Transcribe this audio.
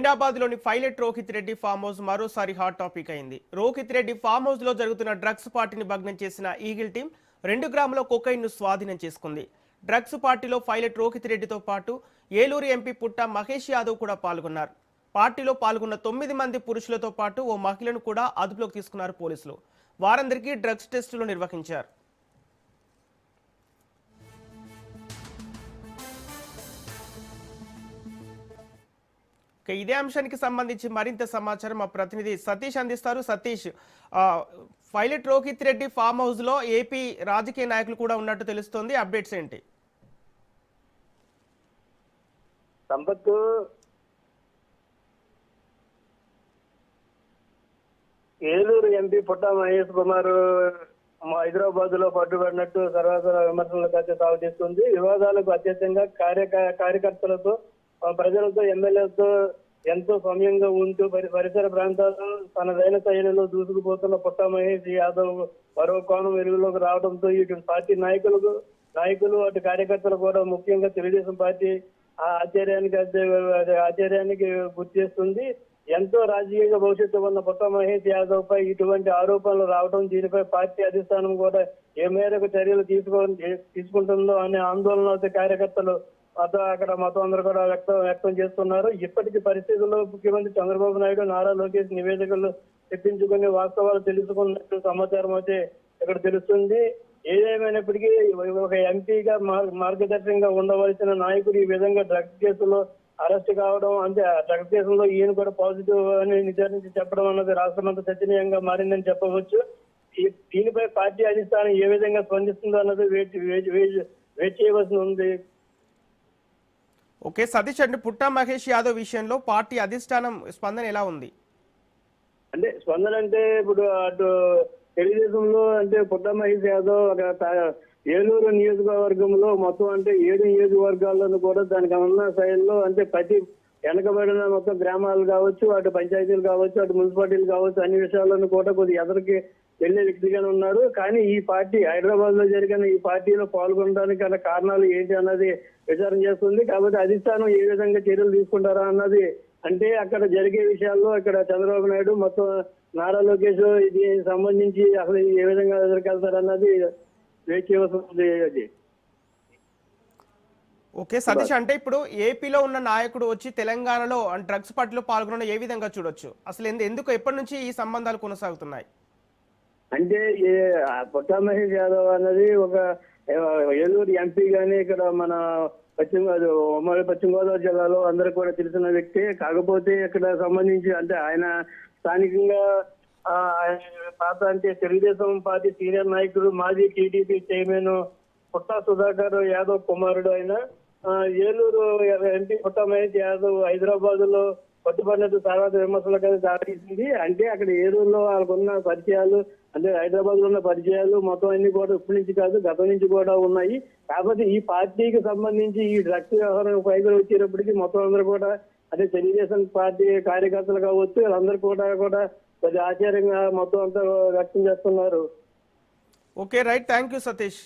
మొయినాబాద్లోని pilot Rohit Reddy farm house మరోసారి hot topic అయింది. Rohit Reddy farm house లో జరుగుతున్న డ్రగ్స్ పార్టీని భగ్నం చేసిన ఈగిల్ టీం 2 గ్రాముల కొకైన్ ను స్వాధీనం చేసుకుంది. డ్రగ్స్ పార్టీలో పైలట్ రోహిత్ రెడ్డితో పాటు ఏలూరు ఎంపీ పుట్ట మహేష్ యాదవ్ కూడా పాల్గొన్నారు. పార్టీలో పాల్గొన్న 9 మంది పురుషులతో పాటు ఓ మహిళను కూడా అదుపులోకి తీసుకున్నారు పోలీసులు. వారందరికీ డ్రగ్స్ టెస్టులు నిర్వహించారు. ఇదే అంశానికి సంబంధించి మరింత సమాచారం మా ప్రతినిధి సతీష్ అందిస్తారు. Satish, pilot Rohit Reddy farm house లో ఏపీ రాజకీయ నాయకులు కూడా ఉన్నట్టు తెలుస్తోంది. అప్డేట్స్ ఏంటి? సంపత్, ఏలూరు ఎంపీ పుట్ట మహేష్ కుమార్ హైదరాబాద్ లో పట్టుబడినట్టు సర్వత్రా విమర్శలకు అయితే సాగు చేస్తుంది. వివాదాలకు అత్యధికంగా కార్యకర్తలతో, ప్రజలతో, ఎమ్మెల్యేలతో ఎంతో సమయంగా ఉంటూ పరిసర ప్రాంతాల్లో తనదైన శైలిలో దూసుకుపోతున్న పుట్ట మహేష్ యాదవ్ మరో కోణం వెలుగులోకి రావడంతో ఇటు పార్టీ నాయకులు అటు కార్యకర్తలు కూడా, ముఖ్యంగా తెలుగుదేశం పార్టీ ఆశ్చర్యానికి గుర్తు చేస్తుంది. ఎంతో రాజకీయ భవిష్యత్తు ఉన్న పుట్ట మహేష్ యాదవ్ పై ఇటువంటి ఆరోపణలు రావడం, దీనిపై పార్టీ అధిష్టానం కూడా ఏ మేరకు చర్యలు తీసుకుంటుందో అనే ఆందోళన కార్యకర్తలు అక్కడ మొత్తం అందరూ కూడా వ్యక్తం చేస్తున్నారు. ఇప్పటికీ పరిస్థితుల్లో ముఖ్యమంత్రి చంద్రబాబు నాయుడు, నారా లోకేష్ నివేదికలు తెప్పించుకుని వాస్తవాలు తెలుసుకున్నట్టు సమాచారం అయితే ఇక్కడ తెలుస్తుంది. ఏదేమైనప్పటికీ ఒక ఎంపీగా మార్గదర్శకంగా ఉండవలసిన నాయకుడు ఈ విధంగా డ్రగ్స్ కేసులో అరెస్ట్ కావడం, అంటే డ్రగ్స్ కేసులో ఈయన కూడా పాజిటివ్ అని నిర్ధారించి చెప్పడం అన్నది రాష్ట్రమంతా చర్చనీయంగా మారిందని చెప్పవచ్చు. దీనిపై పార్టీ అధిష్టానం ఏ విధంగా స్పందిస్తుందో అన్నది వెయిట్ చేయవలసి ఉంది. ఓకే సతీష్, అంటే పుట్ట మహేష్ యాదవ్ విషయంలో పార్టీ అధిష్టానం స్పందన ఎలా ఉంది? అంటే స్పందన అంటే ఇప్పుడు అటు తెలుగుదేశంలో అంటే పుట్ట మహేష్ యాదవ్ ఏలూరు నియోజకవర్గంలో మొత్తం అంటే 7 నియోజకవర్గాలను కూడా దానికి ఉన్న శైలిలో అంటే ప్రతి వెనకబడిన మొత్తం గ్రామాలు కావచ్చు, అటు పంచాయతీలు కావచ్చు, అటు మున్సిపాలిటీలు కావచ్చు, అన్ని విషయాలను కూడా కొద్దిగా ఎదరికి వెళ్లే వ్యక్తిగానే ఉన్నారు. కానీ ఈ పార్టీ హైదరాబాద్ లో జరిగిన ఈ పార్టీలో పాల్గొనడానికి గల కారణాలు ఏంటి అన్నది విచారణ చేస్తుంది. కాబట్టి అధిష్టానం ఏ విధంగా చర్యలు తీసుకుంటారా అన్నది, అంటే అక్కడ జరిగే విషయాల్లో ఇక్కడ చంద్రబాబు నాయుడు మొత్తం నారా లోకేష్ ఇది సంబంధించి అసలు ఏ విధంగా ఎదురుకెళ్తారన్నది వెయిట్ చేయవలసి. ఓకే సతీష్, అంటే ఇప్పుడు ఏపీలో ఉన్న నాయకుడు వచ్చి తెలంగాణలో డ్రగ్స్ పార్టీలో పాల్గొనడం ఏ విధంగా చూడొచ్చు? అసలు ఎందుకు ఎప్పటి నుంచి ఈ సంబంధాలు కొనసాగుతున్నాయి? అంటే పుట్ట మహేష్ యాదవ్ అన్నది ఒక ఏలూరు ఎంపీ గానీ ఇక్కడ మన ఉమ్మడి పశ్చిమ గోదావరి జిల్లాలో అందరూ కూడా తెలిసిన వ్యక్తి. కాకపోతే ఇక్కడ సంబంధించి అంటే ఆయన స్థానికంగా పాత అంటే తెలుగుదేశం పార్టీ సీనియర్ నాయకుడు, మాజీ టీడీపీ చైర్మన్ పుట్ట సుధాకర్ యాదవ్ కుమారుడు ఆయన. ఏలూరు ఎంపీ పుట్ట మహేష్ యాదవ్ హైదరాబాద్ లో పట్టుబడినట్టు తర్వాత విమర్శలకు దారితీసింది. అంటే అక్కడ ఏలూరులో వాళ్ళకున్న పరిచయాలు, అంటే హైదరాబాద్ లో ఉన్న పరిచయాలు మొత్తం అన్ని కూడా ఇప్పటి నుంచి కాదు గతం నుంచి కూడా ఉన్నాయి. కాకపోతే ఈ పార్టీకి సంబంధించి ఈ డ్రగ్స్ వ్యవహారం పైగా వచ్చేటప్పటికి మొత్తం అందరూ కూడా అంటే తెలుగుదేశం పార్టీ కార్యకర్తలు కావచ్చు, వీళ్ళందరూ కూడా కొద్దిగా ఆశ్చర్యంగా మొత్తం అంతా వ్యక్తం చేస్తున్నారు. Okay right, thank you Satish.